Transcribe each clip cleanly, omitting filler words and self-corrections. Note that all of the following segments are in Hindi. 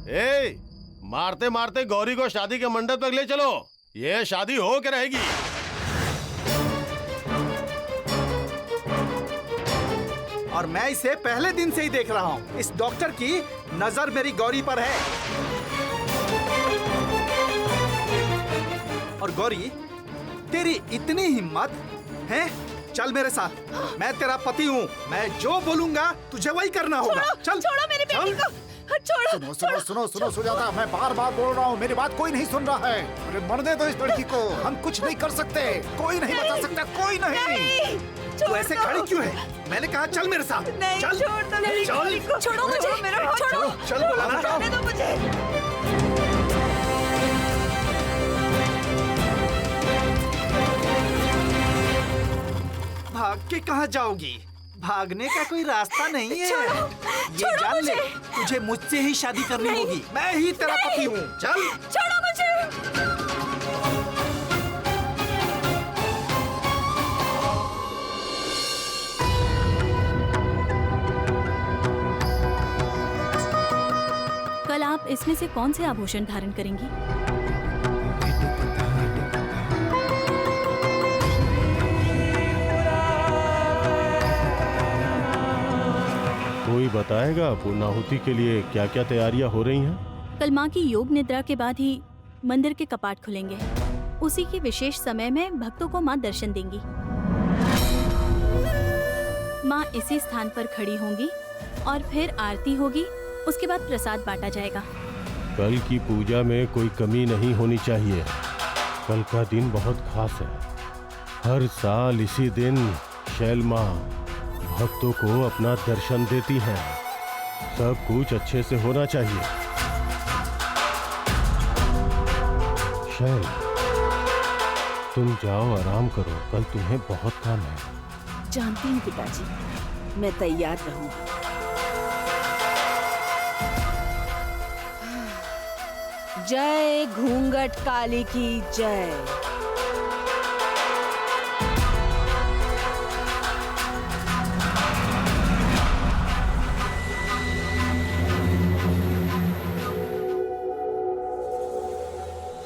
ए, मारते मारते गौरी को शादी के मंडप तक ले चलो। ये शादी हो के रहेगी। और मैं इसे पहले दिन से ही देख रहा हूँ। इस डॉक्टर की नजर मेरी गौरी पर है। और गौरी, तेरी इतनी हिम्मत है? चल मेरे साथ, मैं तेरा पति हूँ। मैं जो बोलूंगा तुझे वही करना होगा। चल छोड़ो मेरी बेटी को, छोड़ो। सुनो सुनो सुनो सुनो सुजाता, मैं बार बार बोल रहा हूँ, मेरी बात कोई नहीं सुन रहा है। अरे मरने दो इस लड़की को, हम कुछ नहीं कर सकते। कोई नहीं बचा सकता, कोई नहीं। तू ऐसे खड़ी क्यों है? मैंने कहा चल मेरे साथ। नहीं, चल, छोड़ दो मेरी गौरी को। छोड़ो मुझे, मेरा हाथ छोड़ो। चल बोला ना। छोड़ने दो मुझे। भाग के कहाँ जाओगी? भागने का कोई रास्ता नहीं है। ये जान ले, तुझे मुझसे ही शादी करनी होगी। मैं ही तेरा पति हूँ। चल छोड़ो मुझे। कल आप इसमें से कौन से आभूषण धारण करेंगी? कोई बताएगा पूर्णाहुति के लिए क्या क्या तैयारियां हो रही हैं? कल माँ की योग निद्रा के बाद ही मंदिर के कपाट खुलेंगे। उसी के विशेष समय में भक्तों को माँ दर्शन देंगी। माँ इसी स्थान पर खड़ी होंगी और फिर आरती होगी। उसके बाद प्रसाद बांटा जाएगा। कल की पूजा में कोई कमी नहीं होनी चाहिए। कल का दिन बहुत खास है। हर साल इसी दिन शैल माँ भक्तों को अपना दर्शन देती हैं। सब कुछ अच्छे से होना चाहिए। शैल, तुम जाओ, आराम करो। कल तुम्हें बहुत काम है। जानती हूँ पिताजी, मैं तैयार रहूंगी। जय घूंघट काली की जय।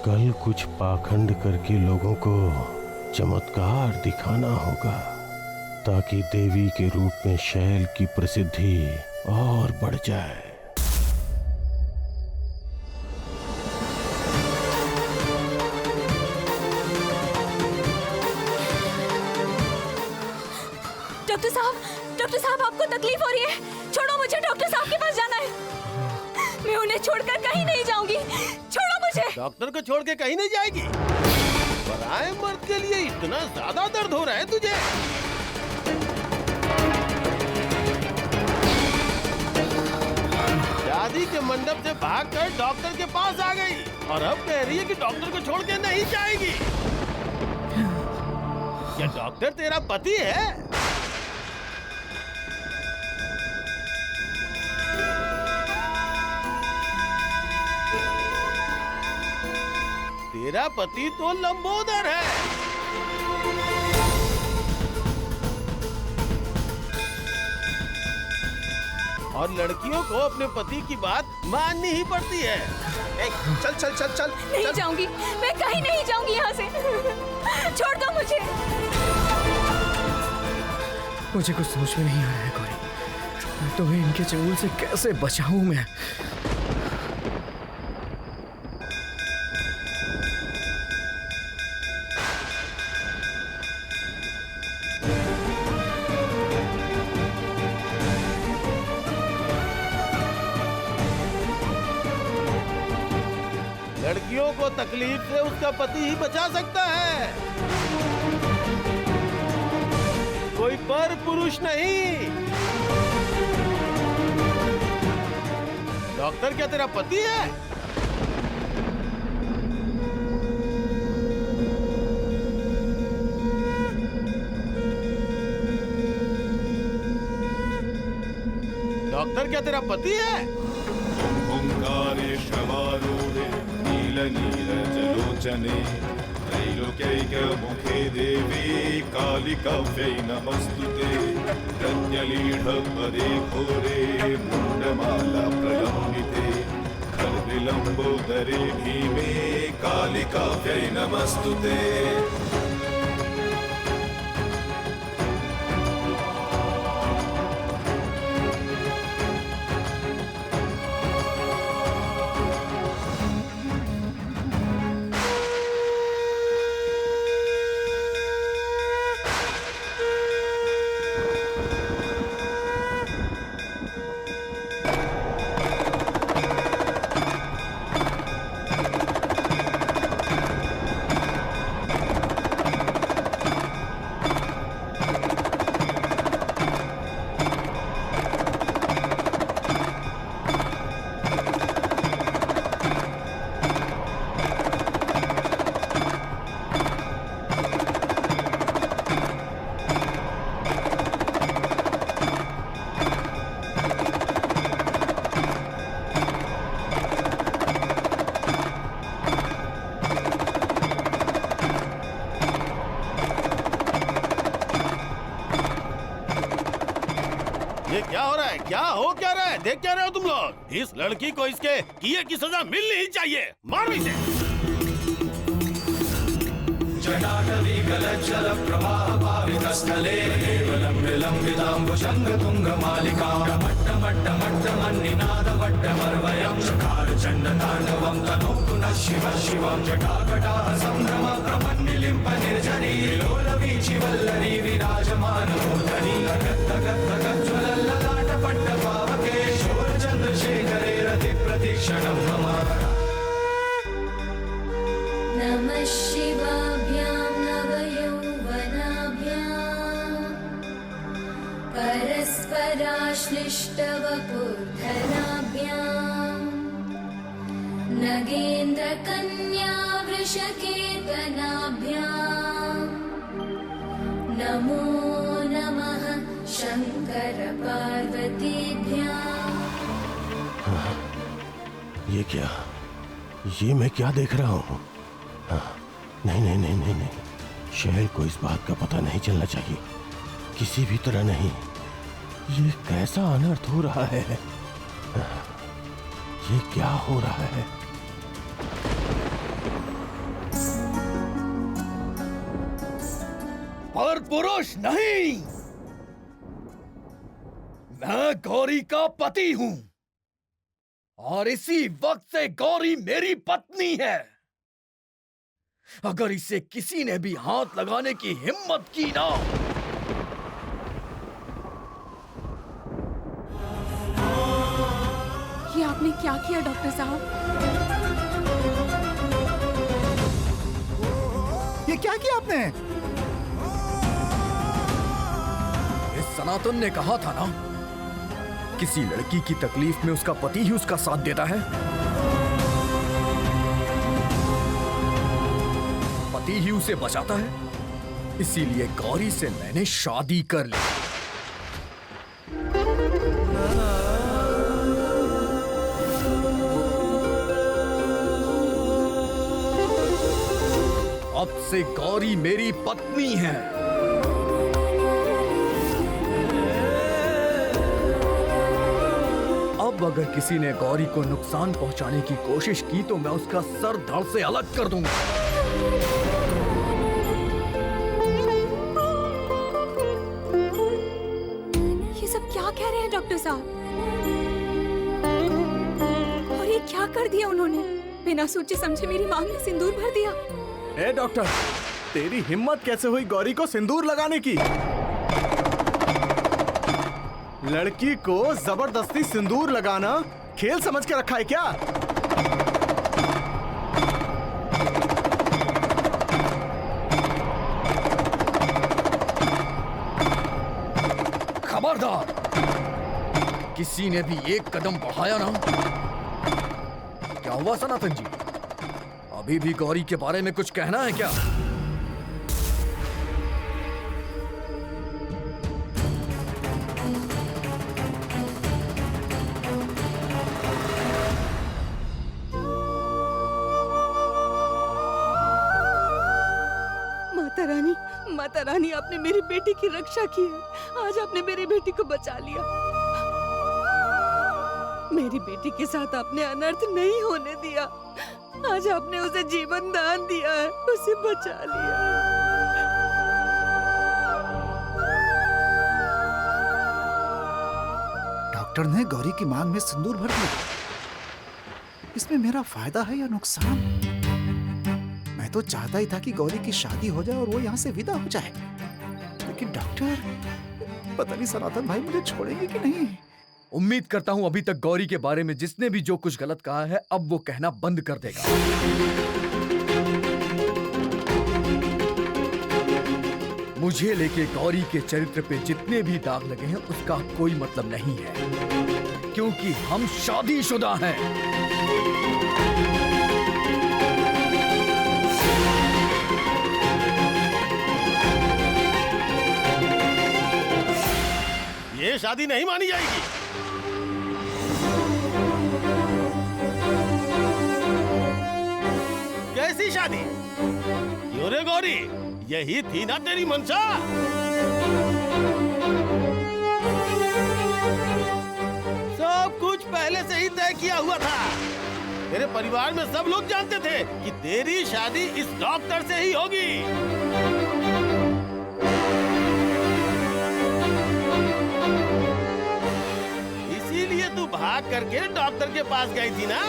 कल कुछ पाखंड करके लोगों को चमत्कार दिखाना होगा, ताकि देवी के रूप में शैल की प्रसिद्धि और बढ़ जाए। डॉक्टर साहब आपको तकलीफ हो रही है? छोड़ो मुझे, डॉक्टर साहब के पास जाना है। मैं उन्हें छोड़कर कहीं नहीं जाऊंगी। छोड़ो मुझे। डॉक्टर को छोड़ के कहीं नहीं जाएगी? पराये मर्द के लिए इतना ज्यादा दर्द हो रहा है तुझे? शादी के मंडप से भागकर डॉक्टर के पास आ गई और अब कह रही है कि डॉक्टर को छोड़ के नहीं जाएगी। क्या डॉक्टर तेरा पति है? तेरा पति तो लंबोदर है। और लड़कियों को अपने पति की बात माननी ही पड़ती है। चल चल चल चल। नहीं जाऊंगी, मैं कहीं नहीं जाऊंगी यहाँ से। छोड़ दो मुझे। मुझे कुछ समझ में नहीं आ रहा है गौरी, तुम्हें इनके चंगुल से कैसे बचाऊं मैं? लड़कियों को तकलीफ से उसका पति ही बचा सकता है, कोई पर पुरुष नहीं। डॉक्टर क्या तेरा पति है? डॉक्टर क्या तेरा पति है? ओंकारेश्वरूढे नीलनीरजलोचने त्रैलोक्यैकमुखे देवी कालिकाव्यै नमस्तुते। रत्नलीढपदे घोरे मुण्डमाला प्रलम्बिते लंबोदरे भीमे कालिकाभ्यै नमस्तुते। ये क्या हो रहा है? क्या हो क्या रहा है? देख क्या रहे हो तुम लोग? इस लड़की को इसके किए की सजा मिलनी ही चाहिए। मारो इसे। नमः शिवाभ्यां नवयौवनाभ्यां परस्पराश्लिष्टवपुर्धराभ्यां नगेन्द्रकन्या वृषकेतनाभ्यां नमो नमः शङ्करपार्वतीभ्यां। ये क्या? ये मैं क्या देख रहा हूँ? नहीं नहीं नहीं नहीं नहीं, शैल को इस बात का पता नहीं चलना चाहिए, किसी भी तरह नहीं। ये कैसा अनर्थ हो रहा है? ये क्या हो रहा है? पर पुरुष नहीं, मैं गौरी का पति हूं और इसी वक्त से गौरी मेरी पत्नी है। अगर इसे किसी ने भी हाथ लगाने की हिम्मत की ना, ये आपने क्या किया डॉक्टर साहब? ये क्या किया आपने? इस सनातन ने कहा था ना, किसी लड़की की तकलीफ में उसका पति ही उसका साथ देता है। पति ही उसे बचाता है, इसीलिए गौरी से मैंने शादी कर ली। अब से गौरी मेरी पत्नी है। अब अगर किसी ने गौरी को नुकसान पहुंचाने की कोशिश की तो मैं उसका सर धड़ से अलग कर दूंगा। ये सब क्या कह रहे हैं डॉक्टर साहब? और ये क्या कर दिया उन्होंने? बिना सोचे समझे मेरी मांग में सिंदूर भर दिया। ए डॉक्टर, तेरी हिम्मत कैसे हुई गौरी को सिंदूर लगाने की? लड़की को जबरदस्ती सिंदूर लगाना खेल समझ के रखा है क्या? खबरदार, किसी ने भी एक कदम बढ़ाया ना। क्या हुआ सनातन जी, अभी भी गौरी के बारे में कुछ कहना है क्या? माता रानी, आपने मेरी बेटी की रक्षा की है। आज आपने मेरी बेटी को बचा लिया। मेरी बेटी के साथ आपने अनर्थ नहीं होने दिया। आज आपने उसे जीवन दान दिया है, उसे बचा लिया। डॉक्टर ने गौरी की मांग में सिंदूर भर दिया। इसमें मेरा फायदा है या नुकसान? मैं तो चाहता ही था कि गौरी की शादी हो जाए और वो यहाँ से विदा हो जाए, लेकिन डॉक्टर, पता नहीं सनातन भाई मुझे छोड़ेंगे कि नहीं। उम्मीद करता हूं अभी तक गौरी के बारे में जिसने भी जो कुछ गलत कहा है अब वो कहना बंद कर देगा। मुझे लेके गौरी के चरित्र पे जितने भी दाग लगे हैं उसका कोई मतलब नहीं है, क्योंकि हम शादीशुदा हैं। ये शादी नहीं मानी जाएगी। कैसी शादी? क्यों रे गौरी, यही थी ना तेरी मंशा? सब कुछ पहले से ही तय किया हुआ था। तेरे परिवार में सब लोग जानते थे कि तेरी शादी इस डॉक्टर से ही होगी। इसीलिए तू भाग करके डॉक्टर के पास गई थी ना।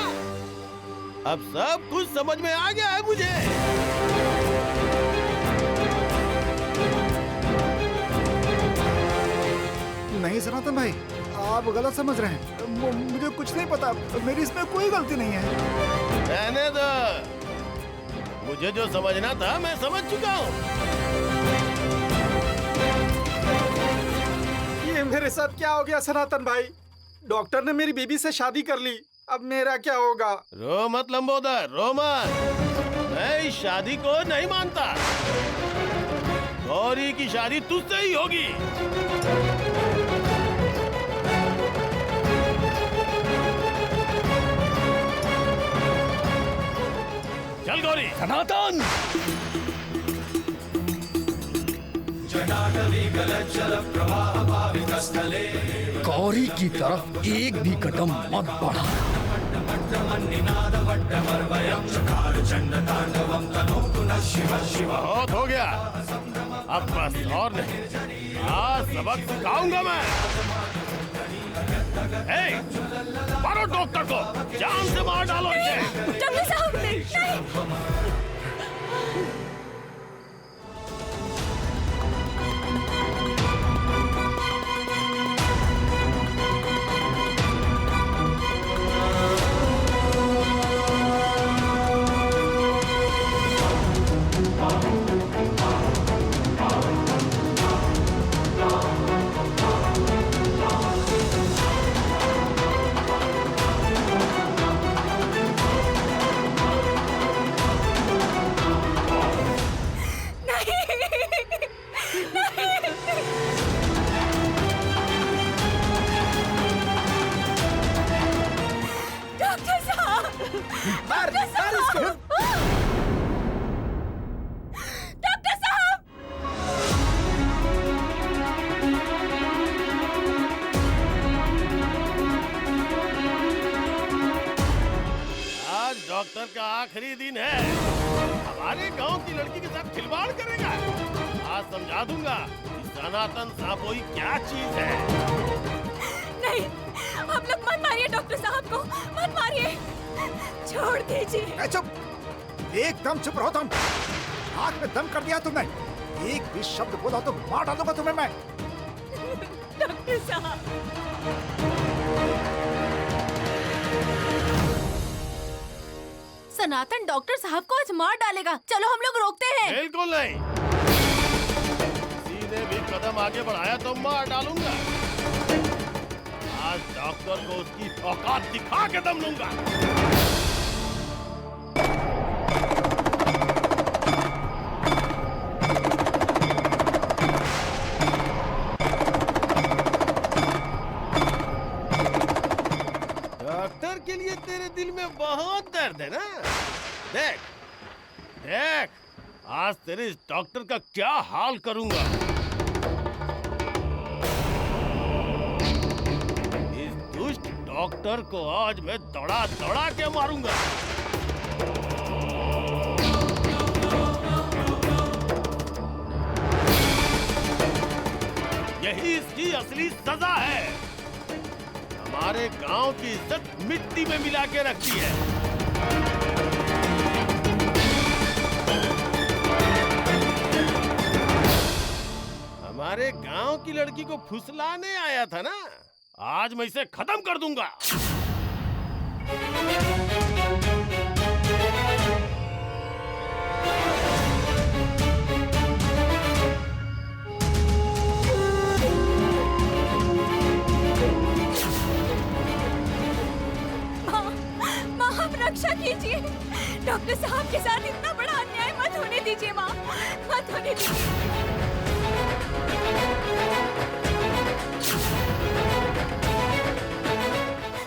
अब सब कुछ समझ में आ गया है मुझे। नहीं सनातन भाई, आप गलत समझ रहे हैं। मुझे कुछ नहीं पता, मेरी इसमें कोई गलती नहीं है। रहने दो, मुझे जो समझना था मैं समझ चुका हूँ। ये मेरे साथ क्या हो गया सनातन भाई? डॉक्टर ने मेरी बीबी से शादी कर ली, अब मेरा क्या होगा? रो मत लंबोदर, रो मत। मैं इस शादी को नहीं मानता। गौरी की शादी तुझसे ही होगी। चल गौरी। सनातन! गौरी की तरफ एक भी कदम मत बढ़ा। बहुत हो गया, अब बस और नहीं। आज सबक सिखाऊंगा मैं। मारो डॉक्टर को, जान से मार डालो इसे। डॉक्टर साहब नहीं। डॉक्टर का आखिरी दिन है। हमारे गांव की लड़की के साथ खिलवाड़ करेगा। आज समझा दूंगा कि सनातन सापोई क्या चीज है। नहीं, आप लोग मत मारिए डॉक्टर साहब को, मत मारिए, छोड़ दीजिए। चुप, एकदम चुप रहो तुम। आग में दम कर दिया तुमने। एक भी शब्द बोला तो मार डालूंगा तुम्हें मैं। डॉक्टर साहब, सनातन डॉक्टर साहब को आज मार डालेगा। चलो हम लोग रोकते हैं। बिल्कुल नहीं, किसी ने भी कदम आगे बढ़ाया तो मार डालूंगा। आज डॉक्टर को उसकी औकात दिखा के दम लूंगा। डॉक्टर के लिए तेरे दिल में बहुत दर्द है ना। देख देख, आज तेरे इस डॉक्टर का क्या हाल करूंगा। इस दुष्ट डॉक्टर को आज मैं दौड़ा दौड़ा के मारूंगा। यही इसकी असली सजा है। हमारे गांव की इज्जत मिट्टी में मिला के रखती है। हमारे गांव की लड़की को फुसलाने आया था ना, आज मैं इसे खत्म कर दूंगा। माँ आप रक्षा कीजिए। डॉक्टर साहब के साथ इतना बड़ा अन्याय मत होने दीजिए माँ, मत होने दीजिए।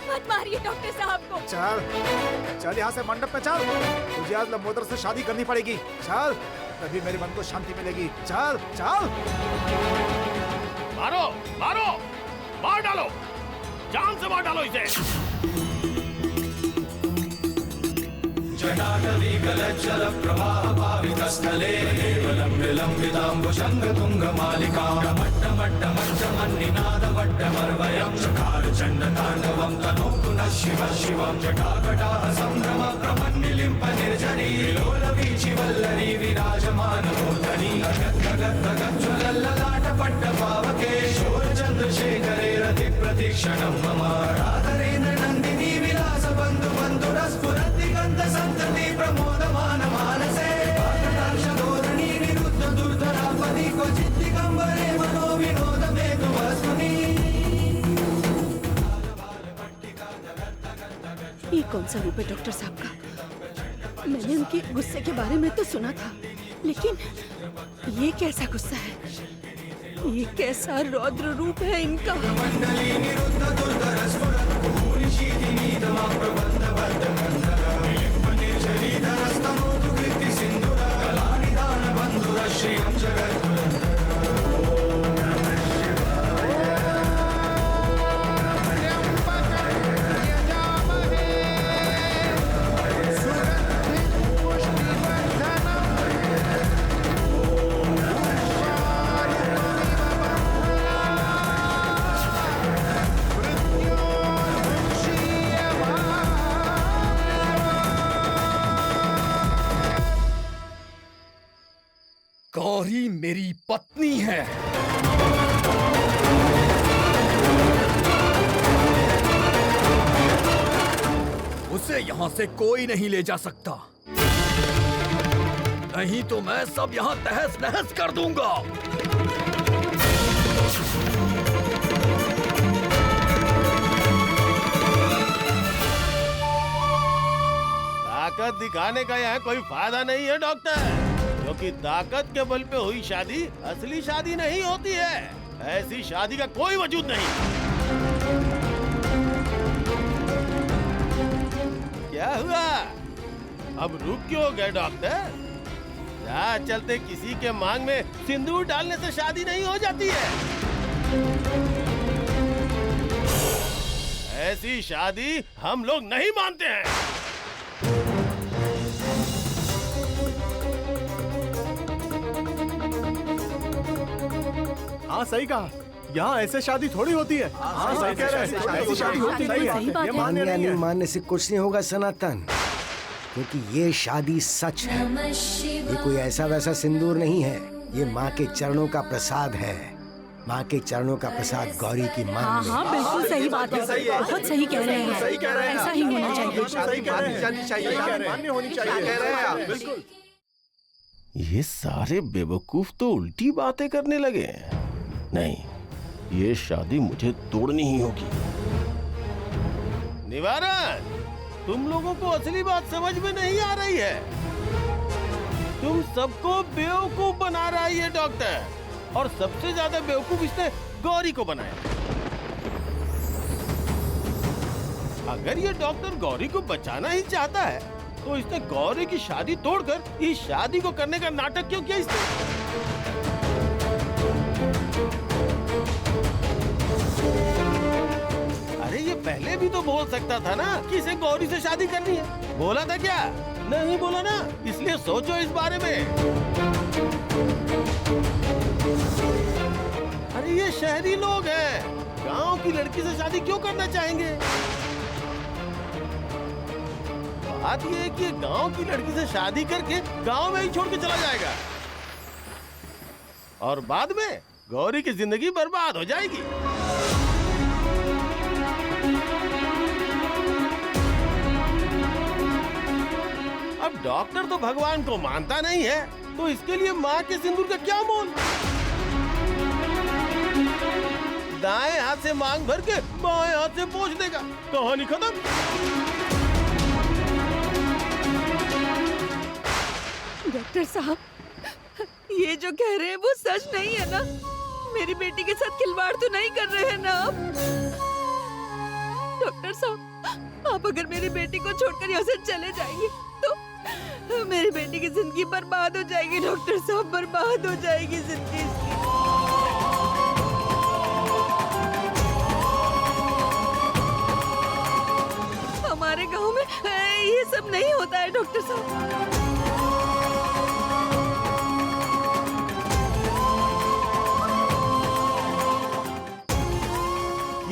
मत मारिए डॉक्टर साहब को। चल चल यहाँ से मंडप पे चल। तुझे आज लंबोदर से शादी करनी पड़ेगी। चल तभी मेरे मन को शांति मिलेगी। चल चल। मारो मारो, मार डालो, जान से मार डालो इसे। जटाटवी गलज्जल प्रवाह पावितस्थले केवलं विलम्बिताम्बुशङ्ग तुङ्गमालिका मट्टमट्टमट्टमन्निनादवट्टमर्वयं चकार चण्डताण्डवं तनोतु नः शिवः शिवं जटाकटाः सम्भ्रम प्रमन्निलिम्प निर्झरी लोलवीचिवल्लरी विराजमानमूर्धनि गद्गद्गद्गज्ज्वलल्ललाटपट्टपावके शोरचन्द्रशेखरे रतिप्रतिक्षणं मम राधरेन्द्र नन्दिनी विलास बन्धु बन्धुरस्फुरति गन्धसन्तति प्रमोदमान मानसे पात्रदार्शधोरणी निरुद्ध दुर्धरापदि क्वचित् दिगम्बरे मनो विनोदमे तु वस्तुनि। ये कौन सा रूप है डॉक्टर साहब का? मैंने उनके गुस्से के बारे में तो सुना था, लेकिन ये कैसा गुस्सा है? ये कैसा रौद्र रूप है इनका? गौरी मेरी पत्नी है। उसे यहां से कोई नहीं ले जा सकता, नहीं तो मैं सब यहां तहस नहस कर दूंगा। ताकत दिखाने का यहाँ कोई फायदा नहीं है डॉक्टर, क्योंकि ताकत के बल पे हुई शादी असली शादी नहीं होती है। ऐसी शादी का कोई वजूद नहीं। क्या हुआ, अब रुक क्यों गए डॉक्टर? राह चलते किसी के मांग में सिंदूर डालने से शादी नहीं हो जाती है। ऐसी शादी हम लोग नहीं मानते हैं। हाँ सही कहा, यहाँ ऐसे शादी थोड़ी होती है। हाँ सही कह रहे हैं, ऐसी शादी होती नहीं है। ये मान्य नहीं है। मानने से कुछ नहीं होगा सनातन, क्योंकि ये शादी सच है। ये कोई ऐसा वैसा सिंदूर नहीं है, ये माँ के चरणों का प्रसाद है। माँ के चरणों का प्रसाद गौरी की मांग में। हाँ बिल्कुल सही बात है, बहुत सही कह रहे हैं। सही कह रहे हैं, ऐसा ही होना चाहिए। सही कह रहे हैं, मान्य होनी चाहिए। कह रहे हैं आप बिल्कुल। ये सारे बेवकूफ तो उल्टी बातें करने लगे हैं। नहीं, ये शादी मुझे तोड़नी ही होगी। निवारण, तुम लोगों को असली बात समझ में नहीं आ रही है। तुम सबको बेवकूफ बना रहा है ये डॉक्टर, और सबसे ज्यादा बेवकूफ इसने गौरी को बनाया। अगर ये डॉक्टर गौरी को बचाना ही चाहता है, तो इसने गौरी की शादी तोड़कर इस शादी को करने का नाटक क्यों किया इसने? अरे ये पहले भी तो बोल सकता था ना कि इसे गौरी से शादी करनी है। बोला था क्या? नहीं बोला ना, इसलिए सोचो इस बारे में। अरे ये शहरी लोग हैं, गांव की लड़की से शादी क्यों करना चाहेंगे? बात ये है कि गांव की लड़की से शादी करके गांव में ही छोड़ के चला जाएगा और बाद में गौरी की जिंदगी बर्बाद हो जाएगी। अब डॉक्टर तो भगवान को मानता नहीं है, तो इसके लिए माँ के सिंदूर का क्या मोल? दाएं हाथ से मांग भर के बाएं हाथ से पोंछ देगा, कहानी खत्म। डॉक्टर साहब, ये जो कह रहे हैं वो सच नहीं है ना? मेरी बेटी के साथ खिलवाड़ तो नहीं कर रहे हैं ना आप? डॉक्टर साहब, आप अगर मेरी बेटी को छोड़कर यहाँ से चले जाएंगे तो मेरी बेटी की जिंदगी बर्बाद हो जाएगी। डॉक्टर साहब, बर्बाद हो जाएगी जिंदगी इसकी। हमारे गांव में ये सब नहीं होता है डॉक्टर साहब।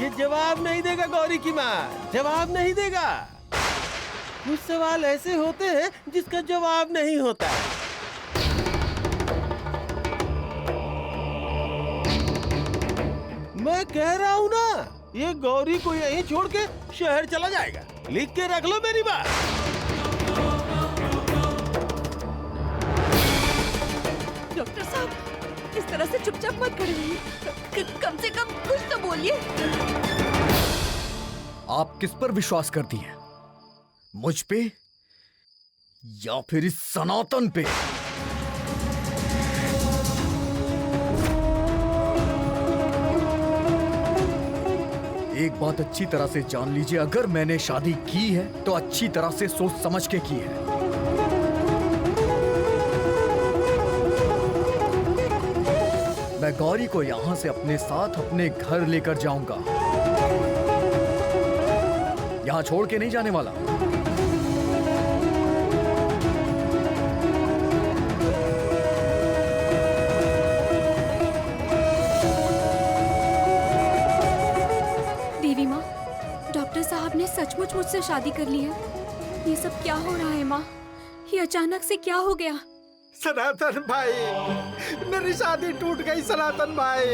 ये जवाब नहीं देगा गौरी की माँ, जवाब नहीं देगा। कुछ सवाल ऐसे होते हैं जिसका जवाब नहीं होता है। मैं कह रहा हूँ ना, ये गौरी को यहीं छोड़ के शहर चला जाएगा। लिख के रख लो मेरी बात। डॉक्टर साहब, इस तरह से चुपचाप मत खड़े रहिए, कम से कम कुछ तो बोलिए। आप किस पर विश्वास करती हैं? मुझ पे या फिर इस सनातन पे? एक बात अच्छी तरह से जान लीजिए, अगर मैंने शादी की है तो अच्छी तरह से सोच समझ के की है। मैं गौरी को यहां से अपने साथ अपने घर लेकर जाऊंगा, यहां छोड़ के नहीं जाने वाला। देवी माँ, डॉक्टर साहब ने सचमुच मुझसे शादी कर ली है। ये सब क्या हो रहा है माँ? ये अचानक से क्या हो गया? सनातन भाई, मेरी शादी टूट गई। सनातन भाई,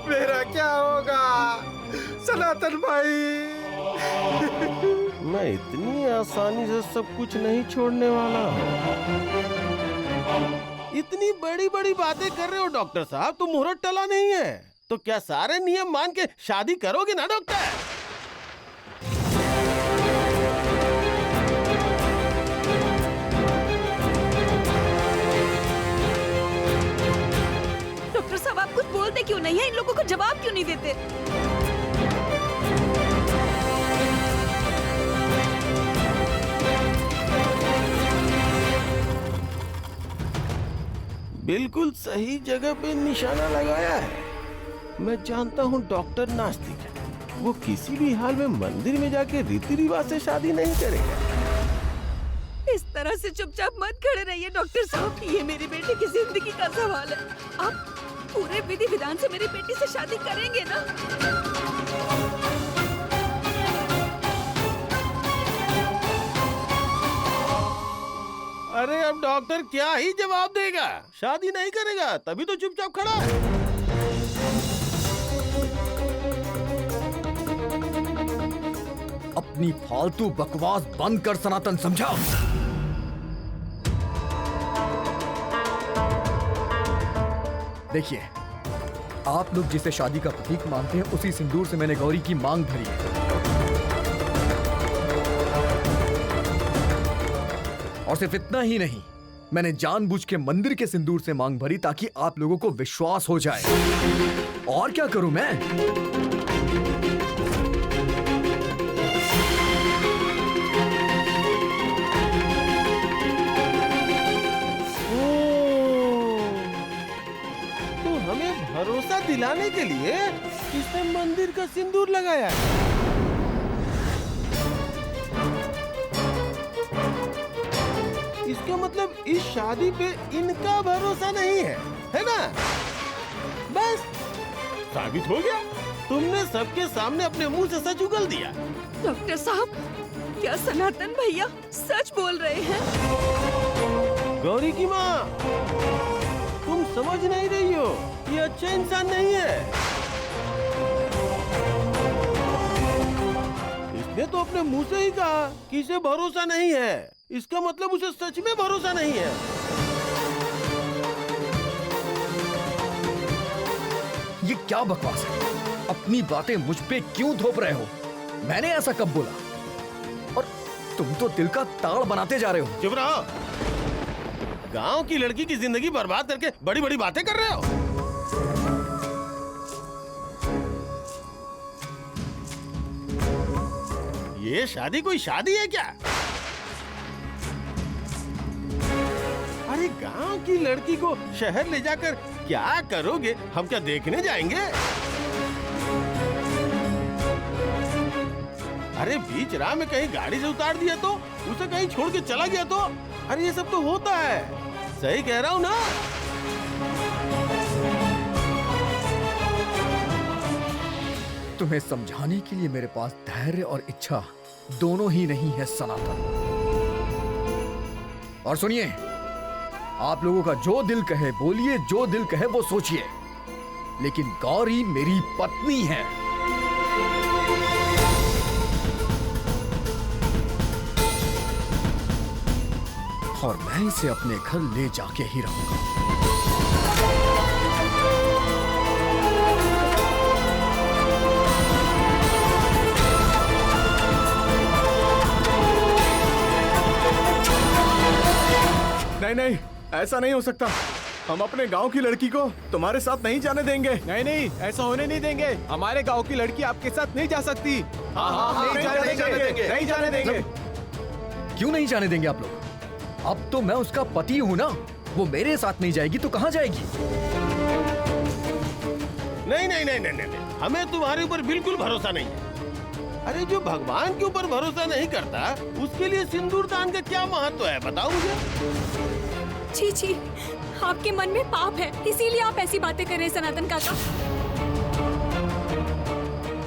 मेरा क्या होगा? सनातन भाई, मैं इतनी आसानी से सब कुछ नहीं छोड़ने वाला। इतनी बड़ी बड़ी बातें कर रहे हो डॉक्टर साहब, तो मुहूर्त टला नहीं है, तो क्या सारे नियम मान के शादी करोगे ना डॉक्टर? डॉक्टर साहब, आप कुछ बोलते क्यों नहीं है? इन लोगों को जवाब क्यों नहीं देते? बिल्कुल सही जगह पे निशाना लगाया है। मैं जानता हूँ डॉक्टर नास्तिक है, वो किसी भी हाल में मंदिर में जाके रीति रिवाज से शादी नहीं करेगा। इस तरह से चुपचाप मत खड़े रहिए डॉक्टर साहब, ये मेरी बेटी की जिंदगी का सवाल है। आप पूरे विधि विधान से मेरी बेटी से शादी करेंगे ना? अरे अब डॉक्टर क्या ही जवाब देगा? शादी नहीं करेगा तभी तो चुपचाप खड़ा है। अपनी फालतू बकवास बंद कर सनातन, समझा? देखिए, आप लोग जिसे शादी का प्रतीक मानते हैं, उसी सिंदूर से मैंने गौरी की मांग भरी है। और सिर्फ इतना ही नहीं, मैंने जानबूझ के मंदिर के सिंदूर से मांग भरी ताकि आप लोगों को विश्वास हो जाए। और क्या करूं मैं? तो हमें भरोसा दिलाने के लिए इसने मंदिर का सिंदूर लगाया है। मतलब इस शादी पे इनका भरोसा नहीं है ना? बस साबित हो गया, तुमने सबके सामने अपने मुंह से सच उगल दिया। डॉक्टर साहब, क्या सनातन भैया सच बोल रहे हैं? गौरी की माँ, तुम समझ नहीं रही हो, ये अच्छा इंसान नहीं है। इसने तो अपने मुंह से ही कहा कि इसे भरोसा नहीं है, इसका मतलब उसे सच में भरोसा नहीं है। ये क्या बकवास है? अपनी बातें मुझ पे क्यों थोप रहे हो? मैंने ऐसा कब बोला? और तुम तो दिल का ताड़ बनाते जा रहे हो। चुप रहो, गांव की लड़की की जिंदगी बर्बाद करके बड़ी बड़ी बातें कर रहे हो। ये शादी कोई शादी है क्या? अरे गांव की लड़की को शहर ले जाकर क्या करोगे? हम क्या देखने जाएंगे? अरे बीच राह में कहीं गाड़ी से उतार दिया तो, उसे कहीं छोड़ के चला गया तो, अरे ये सब तो होता है। सही कह रहा हूँ ना? तुम्हें समझाने के लिए मेरे पास धैर्य और इच्छा दोनों ही नहीं है सनातन। और सुनिए, आप लोगों का जो दिल कहे बोलिए, जो दिल कहे वो सोचिए, लेकिन गौरी मेरी पत्नी है। और मैं इसे अपने घर ले जाके ही रहूंगा। नहीं नहीं, ऐसा नहीं हो सकता। हम अपने गांव की लड़की को तुम्हारे साथ नहीं जाने देंगे। नहीं नहीं, ऐसा होने नहीं देंगे। हमारे गांव की लड़की आपके साथ नहीं जा सकती। हाँ, नहीं जाने देंगे, नहीं जाने देंगे। क्यों नहीं जाने देंगे आप लोग? अब तो मैं उसका पति हूँ ना, वो मेरे साथ नहीं जाएगी तो कहाँ जाएगी? नहीं नहीं नहीं नहीं नहीं, हमें तुम्हारे ऊपर बिल्कुल भरोसा नहीं है। अरे जो भगवान के ऊपर भरोसा नहीं करता, उसके लिए सिंदूर दान का क्या महत्व है, बताओ मुझे। छी छी, आपके मन में पाप है, इसीलिए आप ऐसी बातें कर रहे हैं सनातन काका।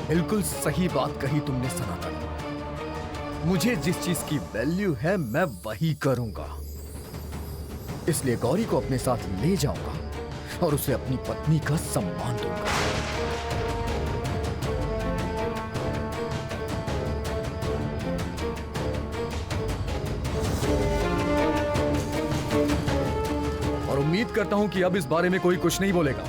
बिल्कुल सही बात कही तुमने सनातन। मुझे जिस चीज की वैल्यू है मैं वही करूंगा। इसलिए गौरी को अपने साथ ले जाऊंगा और उसे अपनी पत्नी का सम्मान दूंगा। और उम्मीद करता हूं कि अब इस बारे में कोई कुछ नहीं बोलेगा।